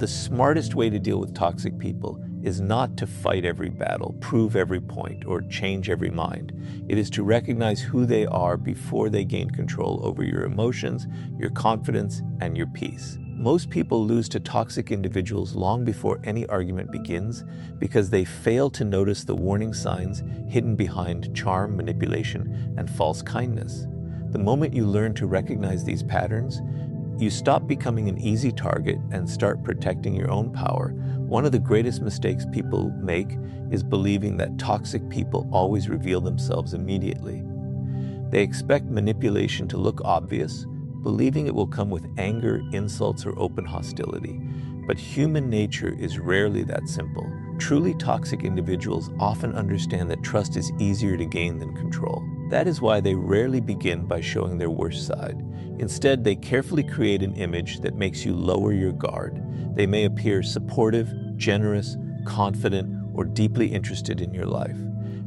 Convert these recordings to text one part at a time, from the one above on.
The smartest way to deal with toxic people is not to fight every battle, prove every point, or change every mind. It is to recognize who they are before they gain control over your emotions, your confidence, and your peace. Most people lose to toxic individuals long before any argument begins because they fail to notice the warning signs hidden behind charm, manipulation, and false kindness. The moment you learn to recognize these patterns, you stop becoming an easy target and start protecting your own power. One of the greatest mistakes people make is believing that toxic people always reveal themselves immediately. They expect manipulation to look obvious, believing it will come with anger, insults, or open hostility. But human nature is rarely that simple. Truly toxic individuals often understand that trust is easier to gain than control. That is why they rarely begin by showing their worst side. Instead, they carefully create an image that makes you lower your guard. They may appear supportive, generous, confident, or deeply interested in your life.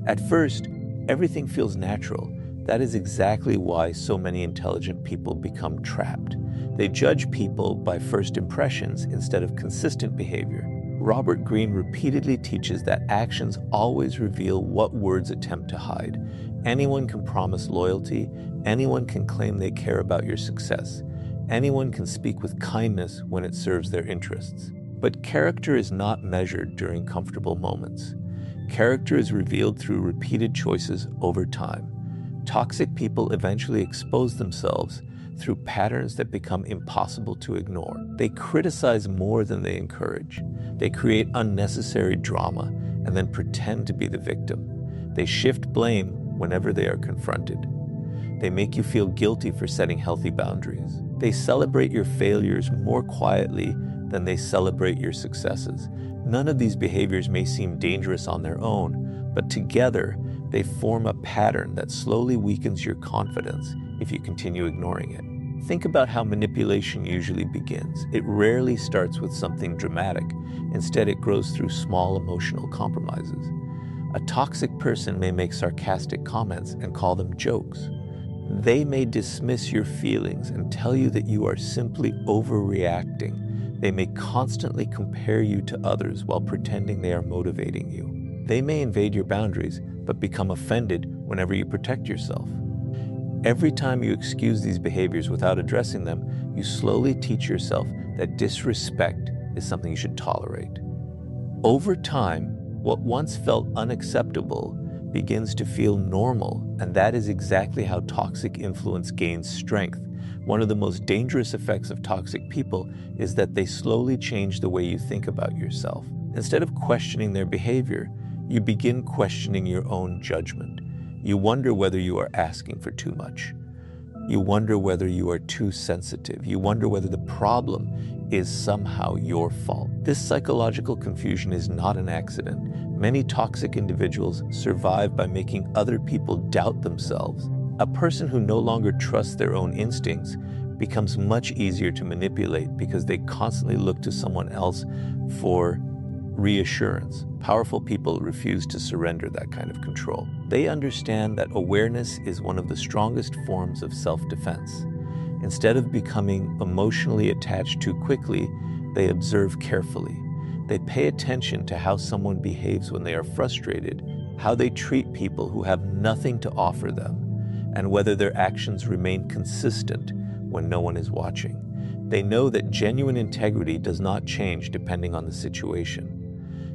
At first, everything feels natural. That is exactly why so many intelligent people become trapped. They judge people by first impressions instead of consistent behavior. Robert Greene repeatedly teaches that actions always reveal what words attempt to hide. Anyone can promise loyalty. Anyone can claim they care about your success. Anyone can speak with kindness when it serves their interests. But character is not measured during comfortable moments. Character is revealed through repeated choices over time. Toxic people eventually expose themselves through patterns that become impossible to ignore. They criticize more than they encourage. They create unnecessary drama and then pretend to be the victim. They shift blame whenever they are confronted. They make you feel guilty for setting healthy boundaries. They celebrate your failures more quietly than they celebrate your successes. None of these behaviors may seem dangerous on their own, but together they form a pattern that slowly weakens your confidence if you continue ignoring it. Think about how manipulation usually begins. It rarely starts with something dramatic. Instead, it grows through small emotional compromises. A toxic person may make sarcastic comments and call them jokes. They may dismiss your feelings and tell you that you are simply overreacting. They may constantly compare you to others while pretending they are motivating you. They may invade your boundaries, but become offended whenever you protect yourself. Every time you excuse these behaviors without addressing them, you slowly teach yourself that disrespect is something you should tolerate. Over time, what once felt unacceptable begins to feel normal, and that is exactly how toxic influence gains strength. One of the most dangerous effects of toxic people is that they slowly change the way you think about yourself. Instead of questioning their behavior, you begin questioning your own judgment. You wonder whether you are asking for too much. You wonder whether you are too sensitive. You wonder whether the problem is somehow your fault. This psychological confusion is not an accident. Many toxic individuals survive by making other people doubt themselves. A person who no longer trusts their own instincts becomes much easier to manipulate because they constantly look to someone else for reassurance. Powerful people refuse to surrender that kind of control. They understand that awareness is one of the strongest forms of self-defense. Instead of becoming emotionally attached too quickly, they observe carefully. They pay attention to how someone behaves when they are frustrated, how they treat people who have nothing to offer them, and whether their actions remain consistent when no one is watching. They know that genuine integrity does not change depending on the situation.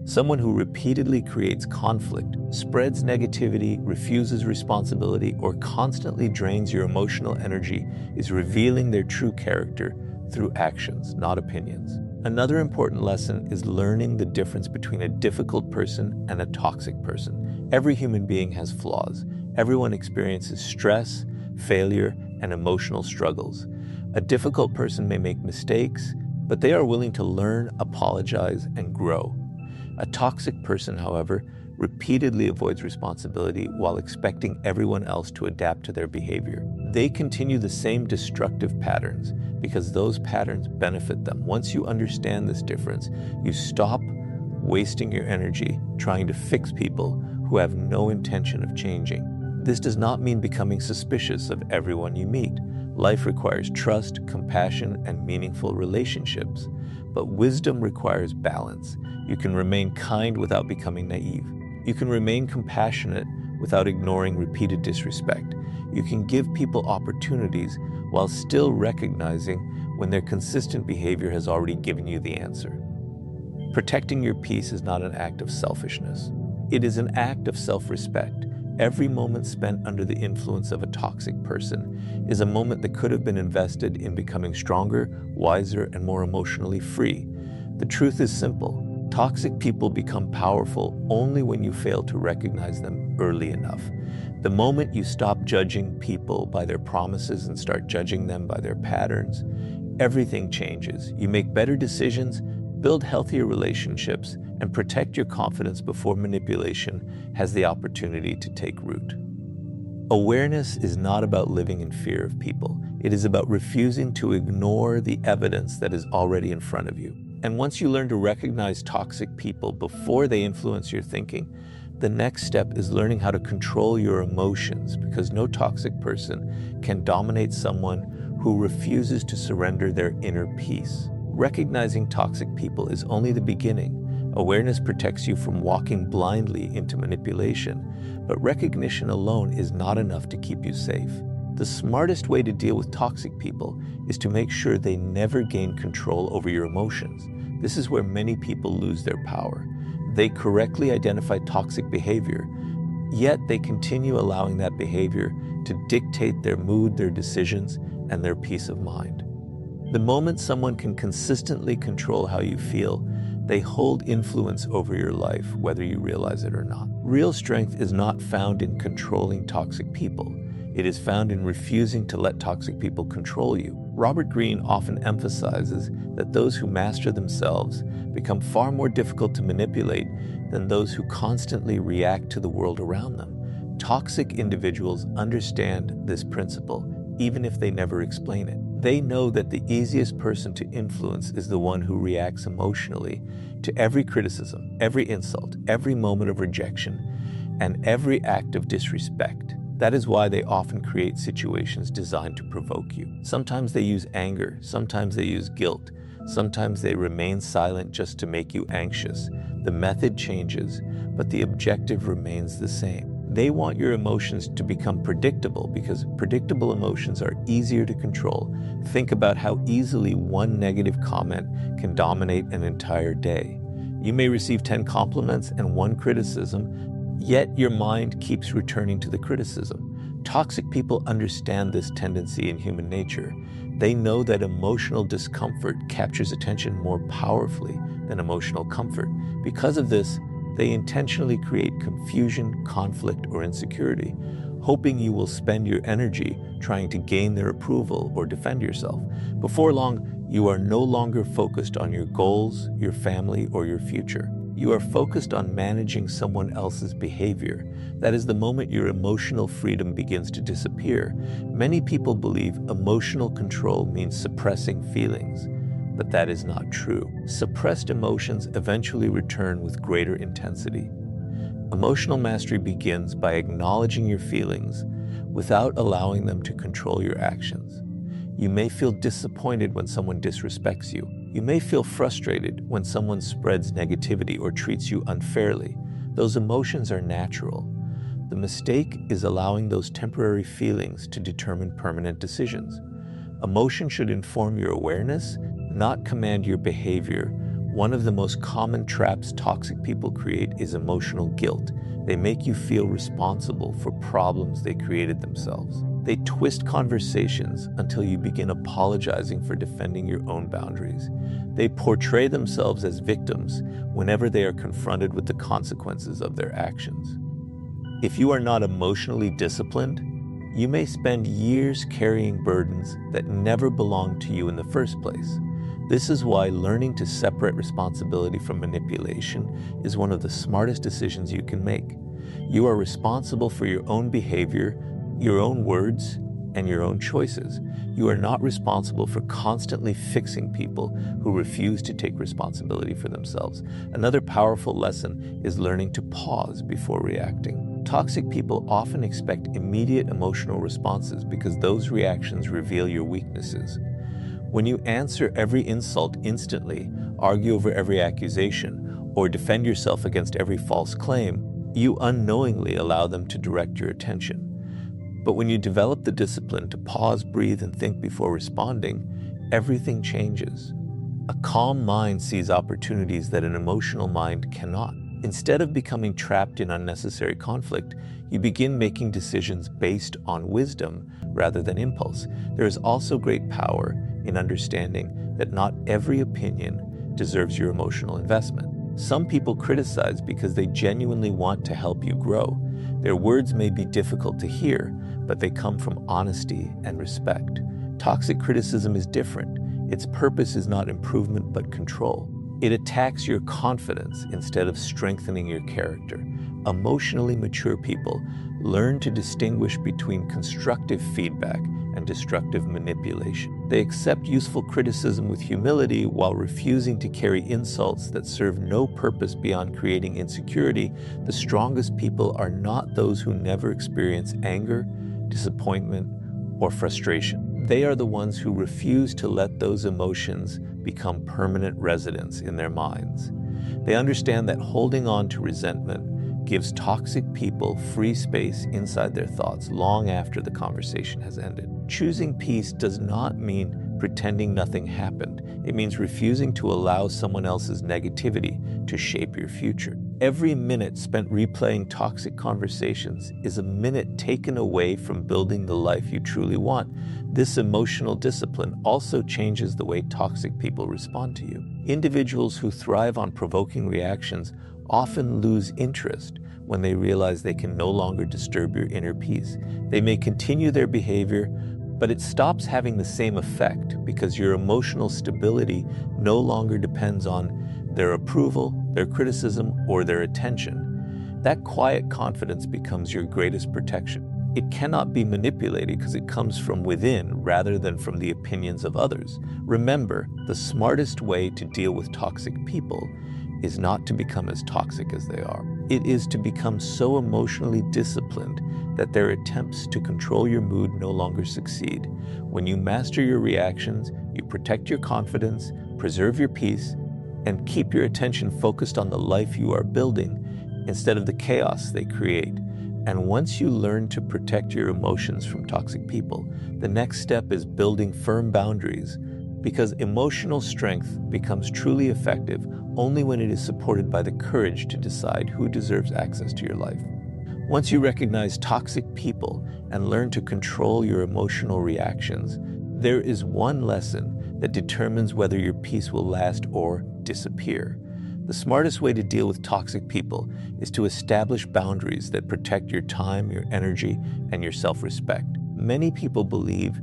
Someone who repeatedly creates conflict, spreads negativity, refuses responsibility, or constantly drains your emotional energy is revealing their true character through actions, not opinions. Another important lesson is learning the difference between a difficult person and a toxic person. Every human being has flaws. Everyone experiences stress, failure, and emotional struggles. A difficult person may make mistakes, but they are willing to learn, apologize, and grow. A toxic person, however, repeatedly avoids responsibility while expecting everyone else to adapt to their behavior. They continue the same destructive patterns because those patterns benefit them. Once you understand this difference, you stop wasting your energy trying to fix people who have no intention of changing. This does not mean becoming suspicious of everyone you meet. Life requires trust, compassion, and meaningful relationships. but wisdom requires balance. You can remain kind without becoming naive. You can remain compassionate without ignoring repeated disrespect. You can give people opportunities while still recognizing when their consistent behavior has already given you the answer. Protecting your peace is not an act of selfishness. It is an act of self-respect. Every moment spent under the influence of a toxic person is a moment that could have been invested in becoming stronger, wiser, and more emotionally free. The truth is simple. Toxic people become powerful only when you fail to recognize them early enough. The moment you stop judging people by their promises and start judging them by their patterns, everything changes. You make better decisions, build healthier relationships, and protect your confidence before manipulation has the opportunity to take root. Awareness is not about living in fear of people. It is about refusing to ignore the evidence that is already in front of you. And once you learn to recognize toxic people before they influence your thinking, the next step is learning how to control your emotions, because no toxic person can dominate someone who refuses to surrender their inner peace. Recognizing toxic people is only the beginning. Awareness protects you from walking blindly into manipulation, but recognition alone is not enough to keep you safe. The smartest way to deal with toxic people is to make sure they never gain control over your emotions. This is where many people lose their power. They correctly identify toxic behavior, yet they continue allowing that behavior to dictate their mood, their decisions, and their peace of mind. The moment someone can consistently control how you feel, they hold influence over your life, whether you realize it or not. Real strength is not found in controlling toxic people. It is found in refusing to let toxic people control you. Robert Greene often emphasizes that those who master themselves become far more difficult to manipulate than those who constantly react to the world around them. Toxic individuals understand this principle, even if they never explain it. They know that the easiest person to influence is the one who reacts emotionally to every criticism, every insult, every moment of rejection, and every act of disrespect. That is why they often create situations designed to provoke you. Sometimes they use anger, sometimes they use guilt, sometimes they remain silent just to make you anxious. The method changes, but the objective remains the same. They want your emotions to become predictable because predictable emotions are easier to control. Think about how easily one negative comment can dominate an entire day. You may receive 10 compliments and 1 criticism, yet your mind keeps returning to the criticism. Toxic people understand this tendency in human nature. They know that emotional discomfort captures attention more powerfully than emotional comfort. Because of this, they intentionally create confusion, conflict, or insecurity, hoping you will spend your energy trying to gain their approval or defend yourself. Before long, you are no longer focused on your goals, your family, or your future. You are focused on managing someone else's behavior. That is the moment your emotional freedom begins to disappear. Many people believe emotional control means suppressing feelings, but that is not true. Suppressed emotions eventually return with greater intensity. Emotional mastery begins by acknowledging your feelings without allowing them to control your actions. You may feel disappointed when someone disrespects you. You may feel frustrated when someone spreads negativity or treats you unfairly. Those emotions are natural. The mistake is allowing those temporary feelings to determine permanent decisions. Emotion should inform your awareness, not command your behavior. One of the most common traps toxic people create is emotional guilt. They make you feel responsible for problems they created themselves. They twist conversations until you begin apologizing for defending your own boundaries. They portray themselves as victims whenever they are confronted with the consequences of their actions. If you are not emotionally disciplined, you may spend years carrying burdens that never belonged to you in the first place. This is why learning to separate responsibility from manipulation is one of the smartest decisions you can make. You are responsible for your own behavior, your own words, and your own choices. You are not responsible for constantly fixing people who refuse to take responsibility for themselves. Another powerful lesson is learning to pause before reacting. Toxic people often expect immediate emotional responses because those reactions reveal your weaknesses. When you answer every insult instantly, argue over every accusation, or defend yourself against every false claim, you unknowingly allow them to direct your attention. But when you develop the discipline to pause, breathe, and think before responding, everything changes. A calm mind sees opportunities that an emotional mind cannot. Instead of becoming trapped in unnecessary conflict, you begin making decisions based on wisdom rather than impulse. There is also great power in understanding that not every opinion deserves your emotional investment. Some people criticize because they genuinely want to help you grow. Their words may be difficult to hear, but they come from honesty and respect. Toxic criticism is different. Its purpose is not improvement but control. It attacks your confidence instead of strengthening your character. Emotionally mature people learn to distinguish between constructive feedback and destructive manipulation. They accept useful criticism with humility while refusing to carry insults that serve no purpose beyond creating insecurity. The strongest people are not those who never experience anger, disappointment, or frustration. They are the ones who refuse to let those emotions become permanent residents in their minds. They understand that holding on to resentment gives toxic people free space inside their thoughts long after the conversation has ended. Choosing peace does not mean pretending nothing happened. It means refusing to allow someone else's negativity to shape your future. Every minute spent replaying toxic conversations is a minute taken away from building the life you truly want. This emotional discipline also changes the way toxic people respond to you. Individuals who thrive on provoking reactions often lose interest when they realize they can no longer disturb your inner peace. They may continue their behavior, but it stops having the same effect because your emotional stability no longer depends on their approval, their criticism, or their attention. That quiet confidence becomes your greatest protection. It cannot be manipulated because it comes from within rather than from the opinions of others. Remember, the smartest way to deal with toxic people is not to become as toxic as they are. It is to become so emotionally disciplined that their attempts to control your mood no longer succeed. When you master your reactions, you protect your confidence, preserve your peace, and keep your attention focused on the life you are building instead of the chaos they create. And once you learn to protect your emotions from toxic people, the next step is building firm boundaries, because emotional strength becomes truly effective only when it is supported by the courage to decide who deserves access to your life. Once you recognize toxic people and learn to control your emotional reactions, there is one lesson that determines whether your peace will last or disappear. The smartest way to deal with toxic people is to establish boundaries that protect your time, your energy, and your self-respect. Many people believe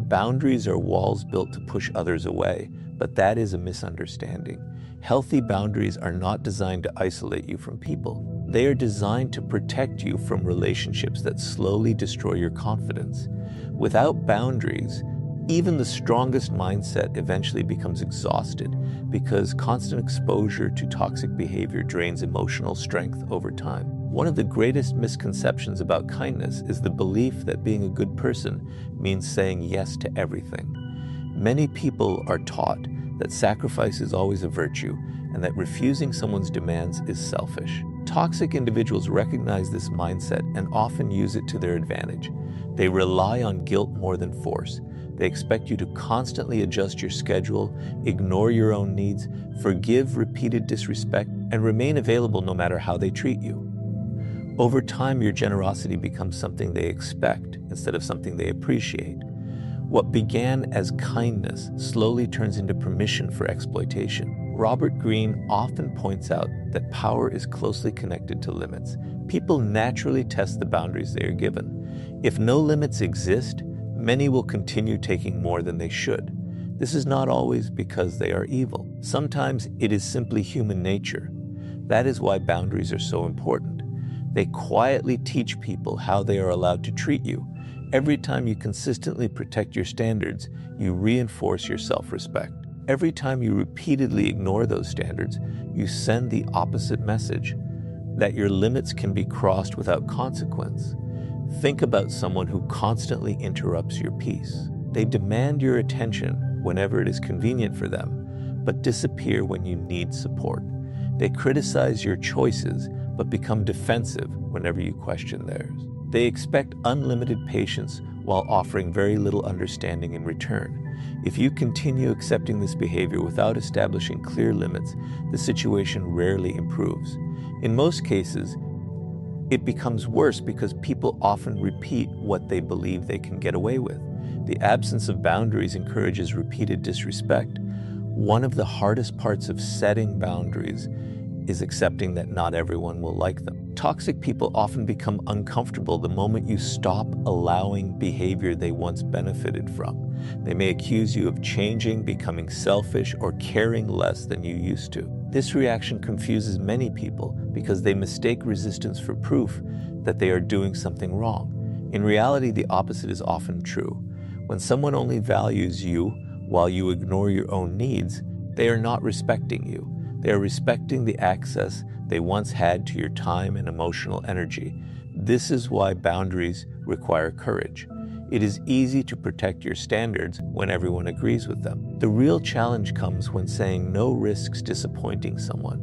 boundaries are walls built to push others away, but that is a misunderstanding. Healthy boundaries are not designed to isolate you from people. They are designed to protect you from relationships that slowly destroy your confidence. Without boundaries, even the strongest mindset eventually becomes exhausted because constant exposure to toxic behavior drains emotional strength over time. One of the greatest misconceptions about kindness is the belief that being a good person means saying yes to everything. Many people are taught that sacrifice is always a virtue and that refusing someone's demands is selfish. Toxic individuals recognize this mindset and often use it to their advantage. They rely on guilt more than force. They expect you to constantly adjust your schedule, ignore your own needs, forgive repeated disrespect, and remain available no matter how they treat you. Over time, your generosity becomes something they expect instead of something they appreciate. What began as kindness slowly turns into permission for exploitation. Robert Greene often points out that power is closely connected to limits. People naturally test the boundaries they are given. If no limits exist, many will continue taking more than they should. This is not always because they are evil. Sometimes it is simply human nature. That is why boundaries are so important. They quietly teach people how they are allowed to treat you. Every time you consistently protect your standards, you reinforce your self-respect. Every time you repeatedly ignore those standards, you send the opposite message, that your limits can be crossed without consequence. Think about someone who constantly interrupts your peace. They demand your attention whenever it is convenient for them, but disappear when you need support. They criticize your choices, but become defensive whenever you question theirs. They expect unlimited patience while offering very little understanding in return. If you continue accepting this behavior without establishing clear limits, the situation rarely improves. In most cases, it becomes worse because people often repeat what they believe they can get away with. The absence of boundaries encourages repeated disrespect. One of the hardest parts of setting boundaries is accepting that not everyone will like them. Toxic people often become uncomfortable the moment you stop allowing behavior they once benefited from. They may accuse you of changing, becoming selfish, or caring less than you used to. This reaction confuses many people because they mistake resistance for proof that they are doing something wrong. In reality, the opposite is often true. When someone only values you while you ignore your own needs, they are not respecting you. They are respecting the access they once had to your time and emotional energy. This is why boundaries require courage. It is easy to protect your standards when everyone agrees with them. The real challenge comes when saying no risks disappointing someone.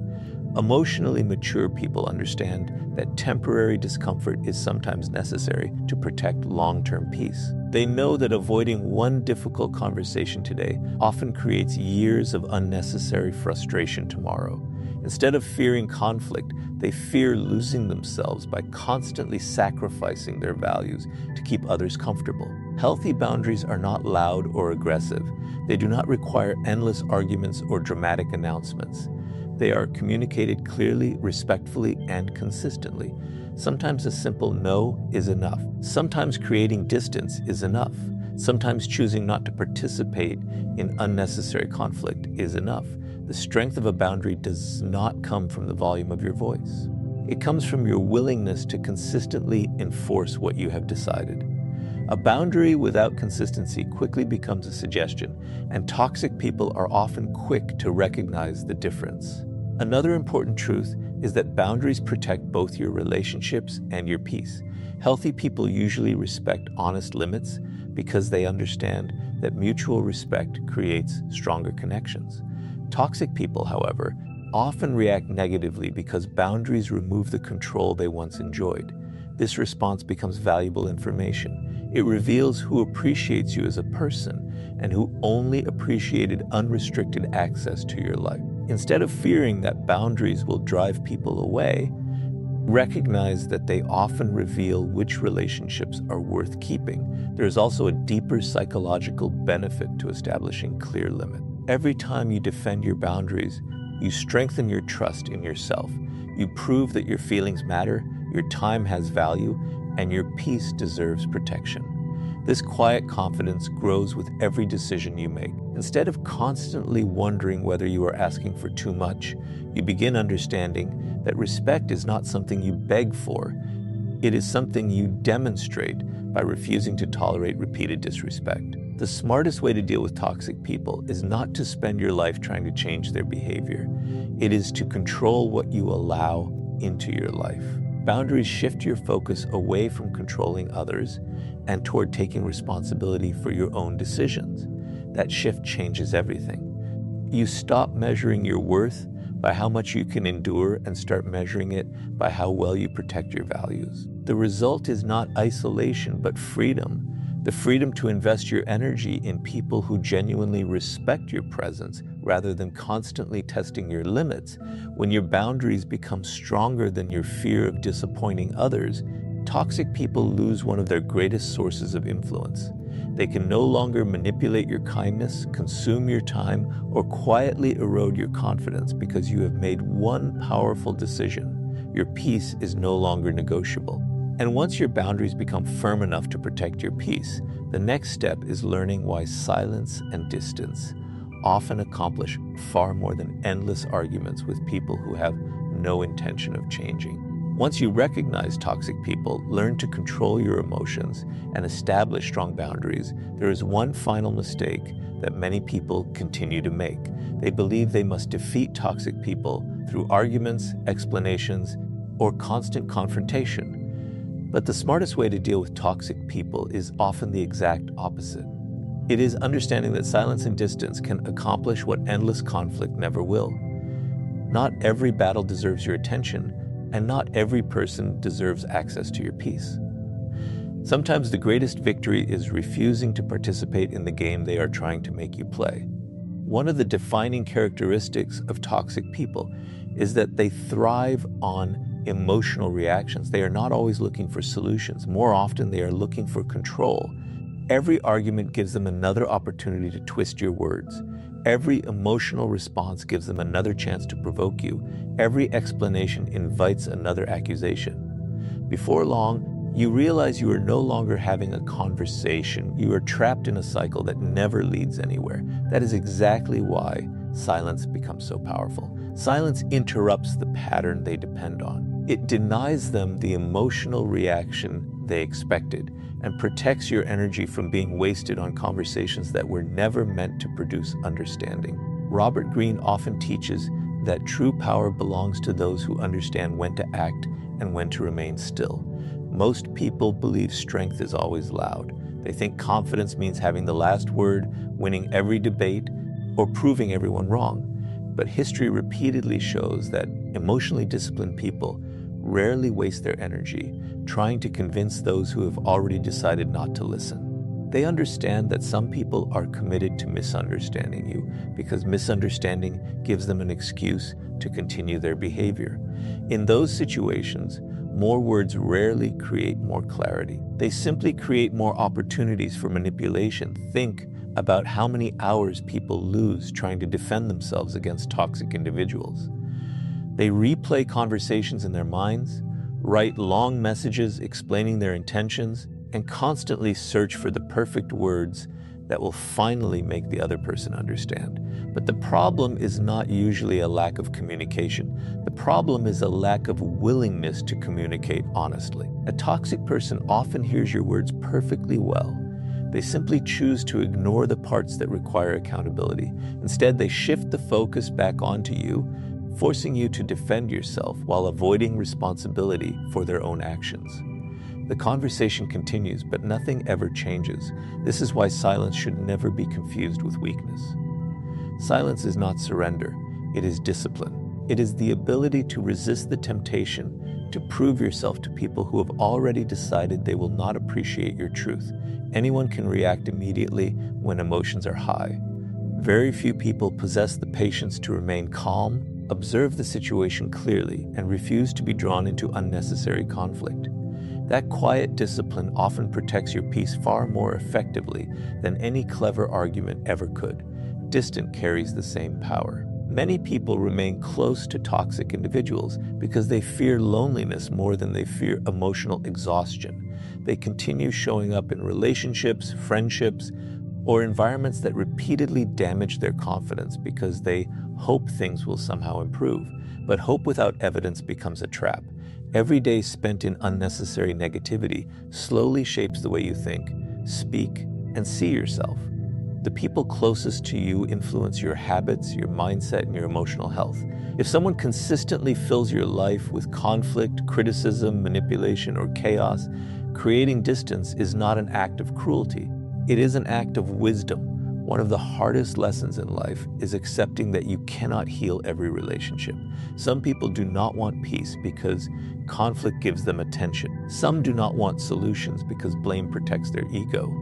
Emotionally mature people understand that temporary discomfort is sometimes necessary to protect long-term peace. They know that avoiding one difficult conversation today often creates years of unnecessary frustration tomorrow. Instead of fearing conflict, they fear losing themselves by constantly sacrificing their values to keep others comfortable. Healthy boundaries are not loud or aggressive. They do not require endless arguments or dramatic announcements. They are communicated clearly, respectfully, and consistently. Sometimes a simple no is enough. Sometimes creating distance is enough. Sometimes choosing not to participate in unnecessary conflict is enough. The strength of a boundary does not come from the volume of your voice. It comes from your willingness to consistently enforce what you have decided. A boundary without consistency quickly becomes a suggestion, and toxic people are often quick to recognize the difference. Another important truth is that boundaries protect both your relationships and your peace. Healthy people usually respect honest limits because they understand that mutual respect creates stronger connections. Toxic people, however, often react negatively because boundaries remove the control they once enjoyed. This response becomes valuable information. It reveals who appreciates you as a person and who only appreciated unrestricted access to your life. Instead of fearing that boundaries will drive people away, recognize that they often reveal which relationships are worth keeping. There is also a deeper psychological benefit to establishing clear limits. Every time you defend your boundaries, you strengthen your trust in yourself. You prove that your feelings matter, your time has value, and your peace deserves protection. This quiet confidence grows with every decision you make. Instead of constantly wondering whether you are asking for too much, you begin understanding that respect is not something you beg for. It is something you demonstrate by refusing to tolerate repeated disrespect. The smartest way to deal with toxic people is not to spend your life trying to change their behavior. It is to control what you allow into your life. Boundaries shift your focus away from controlling others and toward taking responsibility for your own decisions. That shift changes everything. You stop measuring your worth by how much you can endure and start measuring it by how well you protect your values. The result is not isolation, but freedom. The freedom to invest your energy in people who genuinely respect your presence rather than constantly testing your limits. When your boundaries become stronger than your fear of disappointing others, toxic people lose one of their greatest sources of influence. They can no longer manipulate your kindness, consume your time, or quietly erode your confidence because you have made one powerful decision. Your peace is no longer negotiable. And once your boundaries become firm enough to protect your peace, the next step is learning why silence and distance often accomplish far more than endless arguments with people who have no intention of changing. Once you recognize toxic people, learn to control your emotions, and establish strong boundaries, there is one final mistake that many people continue to make. They believe they must defeat toxic people through arguments, explanations, or constant confrontation. But the smartest way to deal with toxic people is often the exact opposite. It is understanding that silence and distance can accomplish what endless conflict never will. Not every battle deserves your attention, and not every person deserves access to your peace. Sometimes the greatest victory is refusing to participate in the game they are trying to make you play. One of the defining characteristics of toxic people is that they thrive on emotional reactions. They are not always looking for solutions. More often, they are looking for control. Every argument gives them another opportunity to twist your words. Every emotional response gives them another chance to provoke you. Every explanation invites another accusation. Before long, you realize you are no longer having a conversation. You are trapped in a cycle that never leads anywhere. That is exactly why silence becomes so powerful. Silence interrupts the pattern they depend on. It denies them the emotional reaction they expected and protects your energy from being wasted on conversations that were never meant to produce understanding. Robert Greene often teaches that true power belongs to those who understand when to act and when to remain still. Most people believe strength is always loud. They think confidence means having the last word, winning every debate, or proving everyone wrong. But history repeatedly shows that emotionally disciplined people rarely waste their energy trying to convince those who have already decided not to listen. They understand that some people are committed to misunderstanding you because misunderstanding gives them an excuse to continue their behavior. In those situations, more words rarely create more clarity. They simply create more opportunities for manipulation. Think about how many hours people lose trying to defend themselves against toxic individuals. They replay conversations in their minds, write long messages explaining their intentions, and constantly search for the perfect words that will finally make the other person understand. But the problem is not usually a lack of communication. The problem is a lack of willingness to communicate honestly. A toxic person often hears your words perfectly well. They simply choose to ignore the parts that require accountability. Instead, they shift the focus back onto you, forcing you to defend yourself while avoiding responsibility for their own actions. The conversation continues, but nothing ever changes. This is why silence should never be confused with weakness. Silence is not surrender, it is discipline. It is the ability to resist the temptation to prove yourself to people who have already decided they will not appreciate your truth. Anyone can react immediately when emotions are high. Very few people possess the patience to remain calm, observe the situation clearly, and refuse to be drawn into unnecessary conflict. That quiet discipline often protects your peace far more effectively than any clever argument ever could. Distant carries the same power. Many people remain close to toxic individuals because they fear loneliness more than they fear emotional exhaustion. They continue showing up in relationships, friendships, or environments that repeatedly damage their confidence because they hope things will somehow improve. But hope without evidence becomes a trap. Every day spent in unnecessary negativity slowly shapes the way you think, speak, and see yourself. The people closest to you influence your habits, your mindset, and your emotional health. If someone consistently fills your life with conflict, criticism, manipulation, or chaos, creating distance is not an act of cruelty. It is an act of wisdom. One of the hardest lessons in life is accepting that you cannot heal every relationship. Some people do not want peace because conflict gives them attention. Some do not want solutions because blame protects their ego.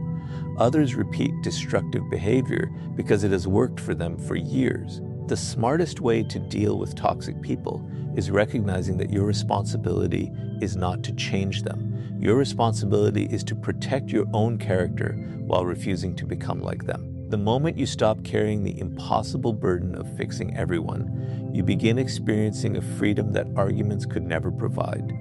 Others repeat destructive behavior because it has worked for them for years. The smartest way to deal with toxic people is recognizing that your responsibility is not to change them. Your responsibility is to protect your own character while refusing to become like them. The moment you stop carrying the impossible burden of fixing everyone, you begin experiencing a freedom that arguments could never provide.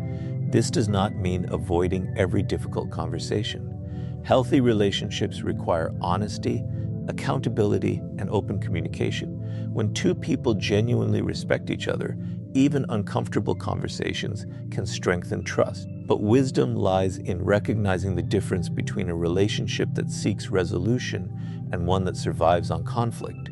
This does not mean avoiding every difficult conversation. Healthy relationships require honesty, accountability, and open communication. When two people genuinely respect each other, even uncomfortable conversations can strengthen trust. But wisdom lies in recognizing the difference between a relationship that seeks resolution and one that survives on conflict.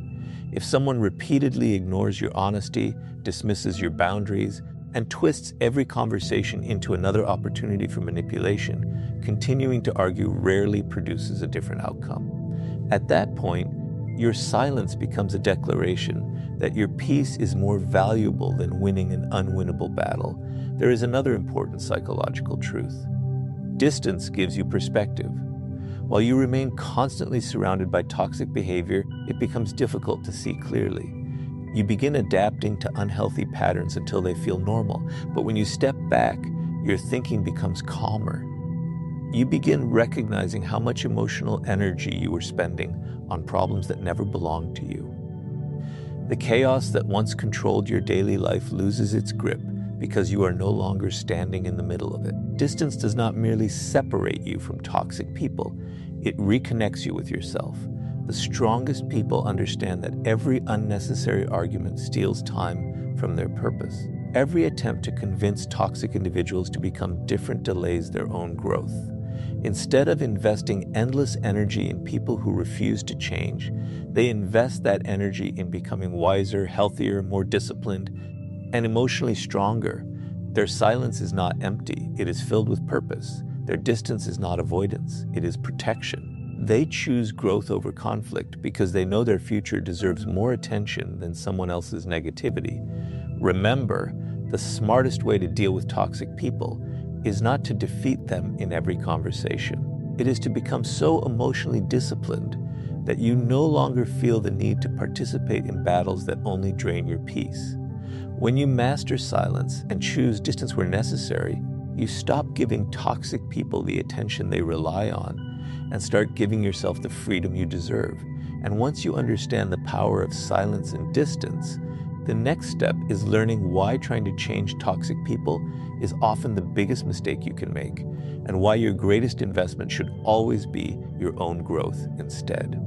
If someone repeatedly ignores your honesty, dismisses your boundaries, and twists every conversation into another opportunity for manipulation, continuing to argue rarely produces a different outcome. At that point, your silence becomes a declaration that your peace is more valuable than winning an unwinnable battle. There is another important psychological truth. Distance gives you perspective. While you remain constantly surrounded by toxic behavior, it becomes difficult to see clearly. You begin adapting to unhealthy patterns until they feel normal, but when you step back, your thinking becomes calmer. You begin recognizing how much emotional energy you were spending on problems that never belonged to you. The chaos that once controlled your daily life loses its grip because you are no longer standing in the middle of it. Distance does not merely separate you from toxic people, it reconnects you with yourself. The strongest people understand that every unnecessary argument steals time from their purpose. Every attempt to convince toxic individuals to become different delays their own growth. Instead of investing endless energy in people who refuse to change, they invest that energy in becoming wiser, healthier, more disciplined, and emotionally stronger. Their silence is not empty, it is filled with purpose. Their distance is not avoidance, it is protection. They choose growth over conflict because they know their future deserves more attention than someone else's negativity. Remember, the smartest way to deal with toxic people is not to defeat them in every conversation. It is to become so emotionally disciplined that you no longer feel the need to participate in battles that only drain your peace. When you master silence and choose distance where necessary, you stop giving toxic people the attention they rely on and start giving yourself the freedom you deserve. And once you understand the power of silence and distance, the next step is learning why trying to change toxic people is often the biggest mistake you can make, and why your greatest investment should always be your own growth instead.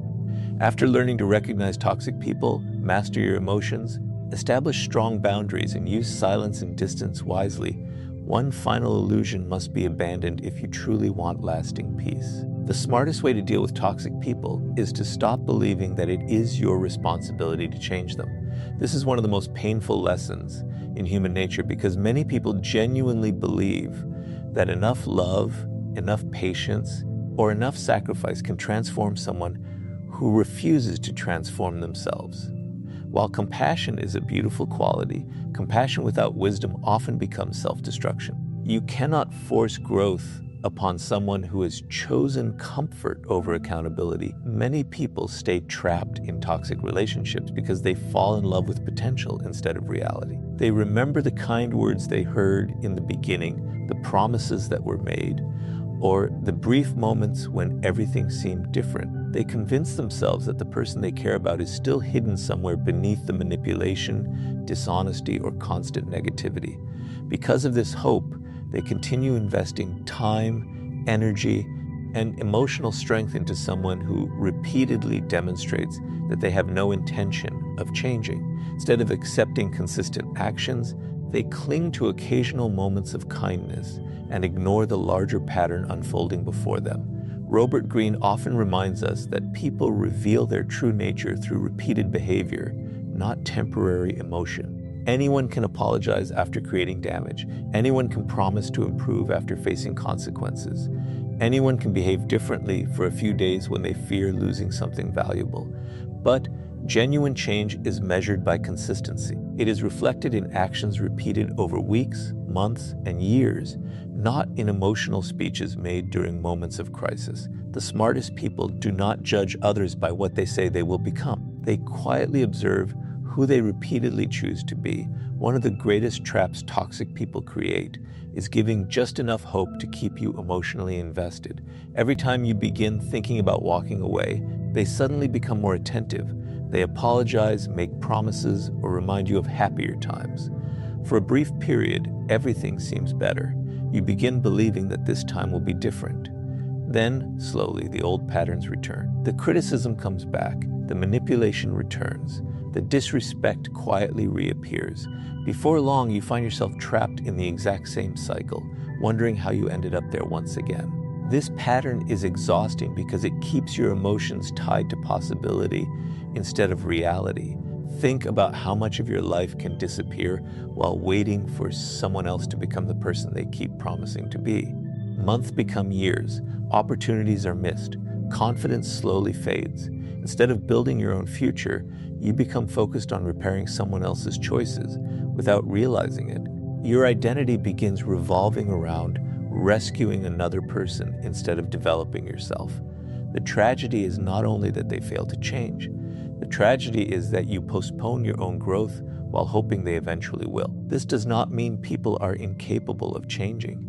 After learning to recognize toxic people, master your emotions, establish strong boundaries, and use silence and distance wisely, one final illusion must be abandoned if you truly want lasting peace. The smartest way to deal with toxic people is to stop believing that it is your responsibility to change them. This is one of the most painful lessons in human nature because many people genuinely believe that enough love, enough patience, or enough sacrifice can transform someone who refuses to transform themselves. While compassion is a beautiful quality, compassion without wisdom often becomes self-destruction. You cannot force growth upon someone who has chosen comfort over accountability. Many people stay trapped in toxic relationships because they fall in love with potential instead of reality. They remember the kind words they heard in the beginning, the promises that were made, or the brief moments when everything seemed different. They convince themselves that the person they care about is still hidden somewhere beneath the manipulation, dishonesty, or constant negativity. Because of this hope, they continue investing time, energy, and emotional strength into someone who repeatedly demonstrates that they have no intention of changing. Instead of accepting consistent actions, they cling to occasional moments of kindness and ignore the larger pattern unfolding before them. Robert Greene often reminds us that people reveal their true nature through repeated behavior, not temporary emotion. Anyone can apologize after creating damage. Anyone can promise to improve after facing consequences. Anyone can behave differently for a few days when they fear losing something valuable. But genuine change is measured by consistency. It is reflected in actions repeated over weeks, months, and years, not in emotional speeches made during moments of crisis. The smartest people do not judge others by what they say they will become. They quietly observe who they repeatedly choose to be. One of the greatest traps toxic people create is giving just enough hope to keep you emotionally invested. Every time you begin thinking about walking away, they suddenly become more attentive. They apologize, make promises, or remind you of happier times. For a brief period, everything seems better. You begin believing that this time will be different. Then, slowly, the old patterns return. The criticism comes back, the manipulation returns, the disrespect quietly reappears. Before long, you find yourself trapped in the exact same cycle, wondering how you ended up there once again. This pattern is exhausting because it keeps your emotions tied to possibility instead of reality. Think about how much of your life can disappear while waiting for someone else to become the person they keep promising to be. Months become years, opportunities are missed, confidence slowly fades. Instead of building your own future, you become focused on repairing someone else's choices without realizing it. Your identity begins revolving around rescuing another person instead of developing yourself. The tragedy is not only that they fail to change, the tragedy is that you postpone your own growth while hoping they eventually will. This does not mean people are incapable of changing.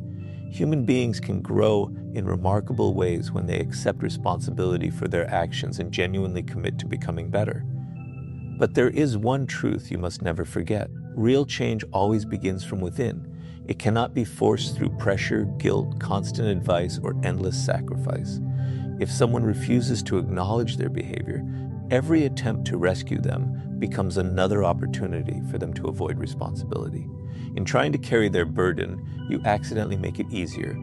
Human beings can grow in remarkable ways when they accept responsibility for their actions and genuinely commit to becoming better. But there is one truth you must never forget. Real change always begins from within. It cannot be forced through pressure, guilt, constant advice, or endless sacrifice. If someone refuses to acknowledge their behavior, every attempt to rescue them becomes another opportunity for them to avoid responsibility. In trying to carry their burden, you accidentally make it easier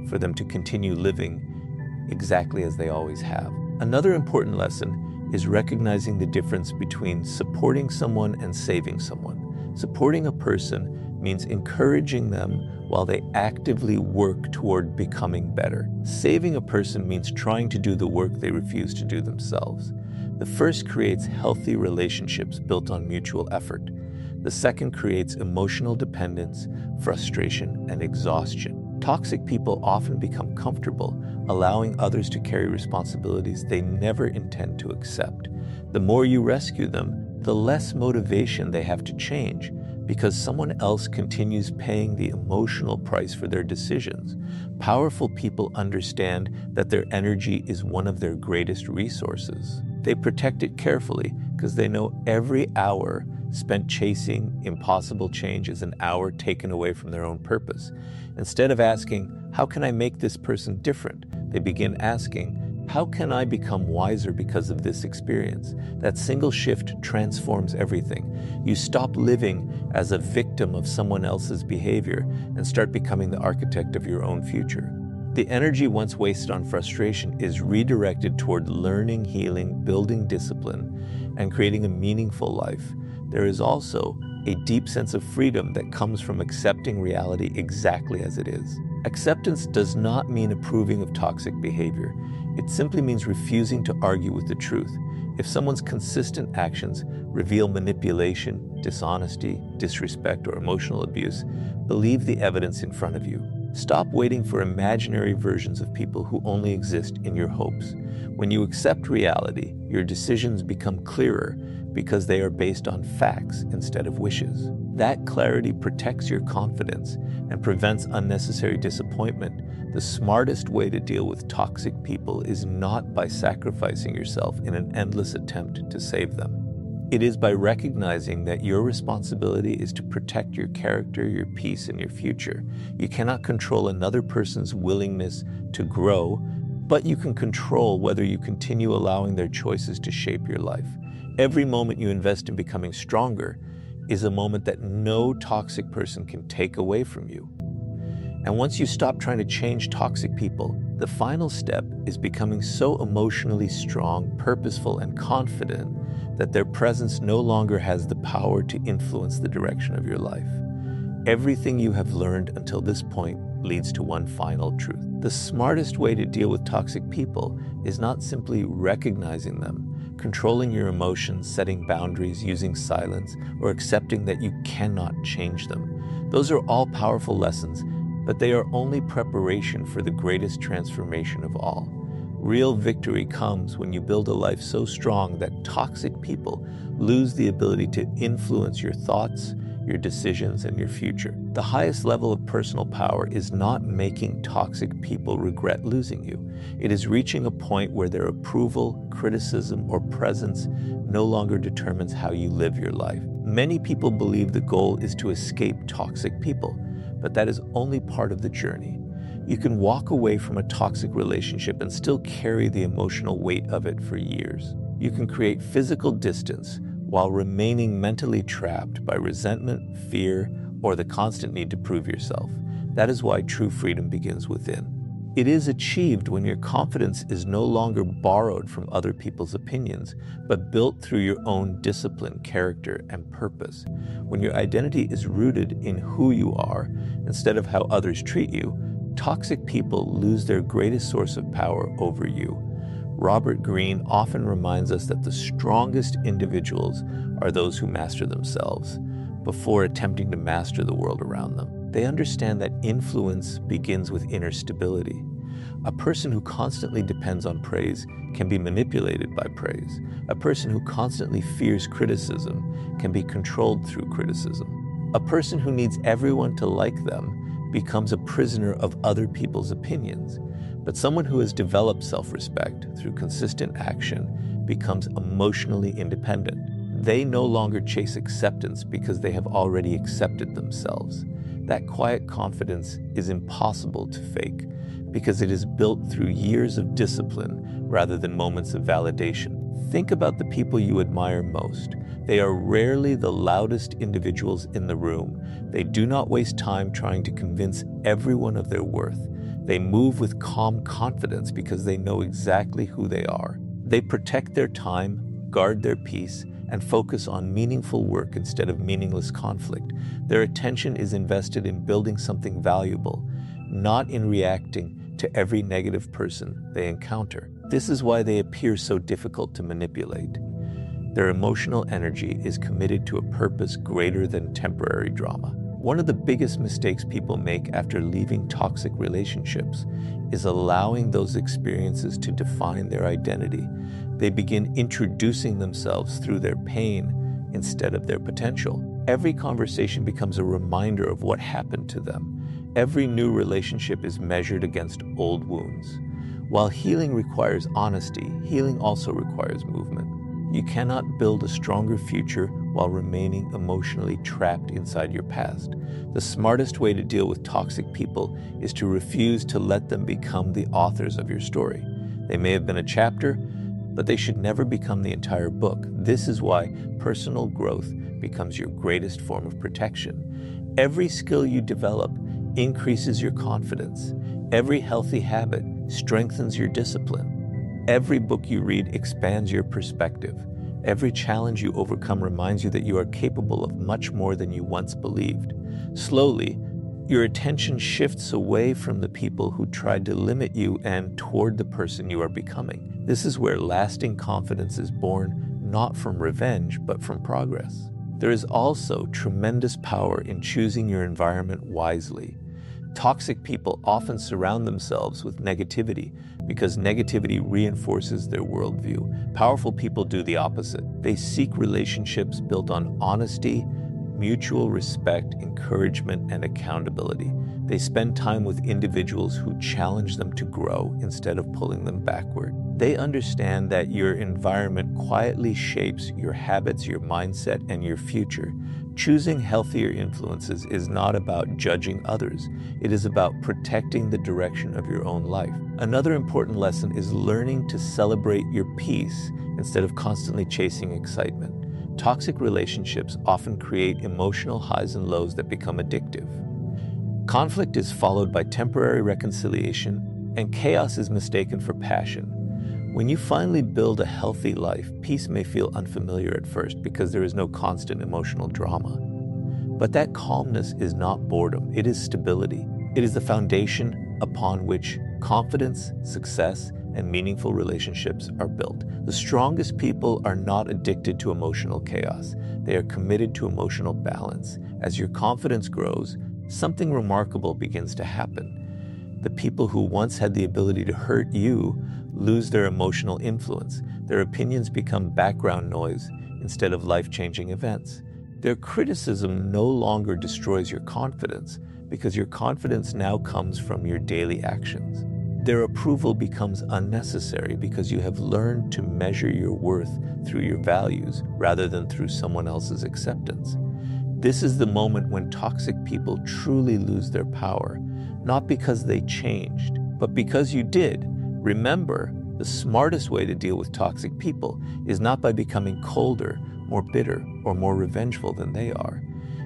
for them to continue living exactly as they always have. Another important lesson is recognizing the difference between supporting someone and saving someone. Supporting a person means encouraging them while they actively work toward becoming better. Saving a person means trying to do the work they refuse to do themselves. The first creates healthy relationships built on mutual effort. The second creates emotional dependence, frustration, and exhaustion. Toxic people often become comfortable allowing others to carry responsibilities they never intend to accept. The more you rescue them, the less motivation they have to change, because someone else continues paying the emotional price for their decisions. Powerful people understand that their energy is one of their greatest resources. They protect it carefully because they know every hour spent chasing impossible change is an hour taken away from their own purpose. Instead of asking, how can I make this person different? They begin asking, how can I become wiser because of this experience? That single shift transforms everything. You stop living as a victim of someone else's behavior and start becoming the architect of your own future. The energy once wasted on frustration is redirected toward learning, healing, building discipline, and creating a meaningful life. There is also a deep sense of freedom that comes from accepting reality exactly as it is. Acceptance does not mean approving of toxic behavior. It simply means refusing to argue with the truth. If someone's consistent actions reveal manipulation, dishonesty, disrespect, or emotional abuse, believe the evidence in front of you. Stop waiting for imaginary versions of people who only exist in your hopes. When you accept reality, your decisions become clearer because they are based on facts instead of wishes. That clarity protects your confidence and prevents unnecessary disappointment. The smartest way to deal with toxic people is not by sacrificing yourself in an endless attempt to save them. It is by recognizing that your responsibility is to protect your character, your peace, and your future. You cannot control another person's willingness to grow, but you can control whether you continue allowing their choices to shape your life. Every moment you invest in becoming stronger is a moment that no toxic person can take away from you. And once you stop trying to change toxic people, the final step is becoming so emotionally strong, purposeful, and confident that their presence no longer has the power to influence the direction of your life. Everything you have learned until this point leads to one final truth. The smartest way to deal with toxic people is not simply recognizing them, controlling your emotions, setting boundaries, using silence, or accepting that you cannot change them. Those are all powerful lessons, but they are only preparation for the greatest transformation of all. Real victory comes when you build a life so strong that toxic people lose the ability to influence your thoughts, your decisions, and your future. The highest level of personal power is not making toxic people regret losing you. It is reaching a point where their approval, criticism, or presence no longer determines how you live your life. Many people believe the goal is to escape toxic people, but that is only part of the journey. You can walk away from a toxic relationship and still carry the emotional weight of it for years. You can create physical distance while remaining mentally trapped by resentment, fear, or the constant need to prove yourself. That is why true freedom begins within. It is achieved when your confidence is no longer borrowed from other people's opinions, but built through your own discipline, character, and purpose. When your identity is rooted in who you are instead of how others treat you, toxic people lose their greatest source of power over you. Robert Greene often reminds us that the strongest individuals are those who master themselves before attempting to master the world around them. They understand that influence begins with inner stability. A person who constantly depends on praise can be manipulated by praise. A person who constantly fears criticism can be controlled through criticism. A person who needs everyone to like them becomes a prisoner of other people's opinions. But someone who has developed self-respect through consistent action becomes emotionally independent. They no longer chase acceptance because they have already accepted themselves. That quiet confidence is impossible to fake because it is built through years of discipline rather than moments of validation. Think about the people you admire most. They are rarely the loudest individuals in the room. They do not waste time trying to convince everyone of their worth. They move with calm confidence because they know exactly who they are. They protect their time, guard their peace, and focus on meaningful work instead of meaningless conflict. Their attention is invested in building something valuable, not in reacting to every negative person they encounter. This is why they appear so difficult to manipulate. Their emotional energy is committed to a purpose greater than temporary drama. One of the biggest mistakes people make after leaving toxic relationships is allowing those experiences to define their identity. They begin introducing themselves through their pain instead of their potential. Every conversation becomes a reminder of what happened to them. Every new relationship is measured against old wounds. While healing requires honesty, healing also requires movement. You cannot build a stronger future while remaining emotionally trapped inside your past. The smartest way to deal with toxic people is to refuse to let them become the authors of your story. They may have been a chapter, but they should never become the entire book. This is why personal growth becomes your greatest form of protection. Every skill you develop increases your confidence. Every healthy habit strengthens your discipline. Every book you read expands your perspective. Every challenge you overcome reminds you that you are capable of much more than you once believed. Slowly, your attention shifts away from the people who tried to limit you and toward the person you are becoming. This is where lasting confidence is born, not from revenge, but from progress. There is also tremendous power in choosing your environment wisely. Toxic people often surround themselves with negativity because negativity reinforces their worldview. Powerful people do the opposite. They seek relationships built on honesty, mutual respect, encouragement, and accountability. They spend time with individuals who challenge them to grow instead of pulling them backward. They understand that your environment quietly shapes your habits, your mindset, and your future. Choosing healthier influences is not about judging others. It is about protecting the direction of your own life. Another important lesson is learning to celebrate your peace instead of constantly chasing excitement. Toxic relationships often create emotional highs and lows that become addictive. Conflict is followed by temporary reconciliation, and chaos is mistaken for passion. When you finally build a healthy life, peace may feel unfamiliar at first because there is no constant emotional drama. But that calmness is not boredom, it is stability. It is the foundation upon which confidence, success, and meaningful relationships are built. The strongest people are not addicted to emotional chaos. They are committed to emotional balance. As your confidence grows, something remarkable begins to happen. The people who once had the ability to hurt you lose their emotional influence. Their opinions become background noise instead of life-changing events. Their criticism no longer destroys your confidence because your confidence now comes from your daily actions. Their approval becomes unnecessary because you have learned to measure your worth through your values rather than through someone else's acceptance. This is the moment when toxic people truly lose their power, not because they changed, but because you did. Remember, the smartest way to deal with toxic people is not by becoming colder, more bitter, or more revengeful than they are.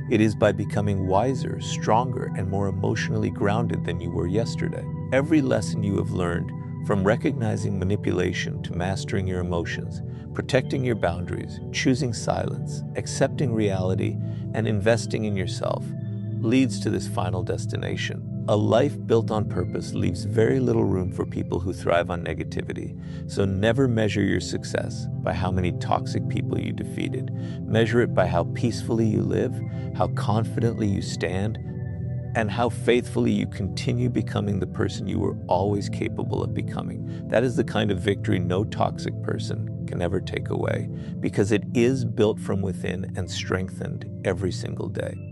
It is by becoming wiser, stronger, and more emotionally grounded than you were yesterday. Every lesson you have learned, from recognizing manipulation to mastering your emotions, protecting your boundaries, choosing silence, accepting reality, and investing in yourself, leads to this final destination. A life built on purpose leaves very little room for people who thrive on negativity. So never measure your success by how many toxic people you defeated. Measure it by how peacefully you live, how confidently you stand, and how faithfully you continue becoming the person you were always capable of becoming. That is the kind of victory no toxic person can ever take away, because it is built from within and strengthened every single day.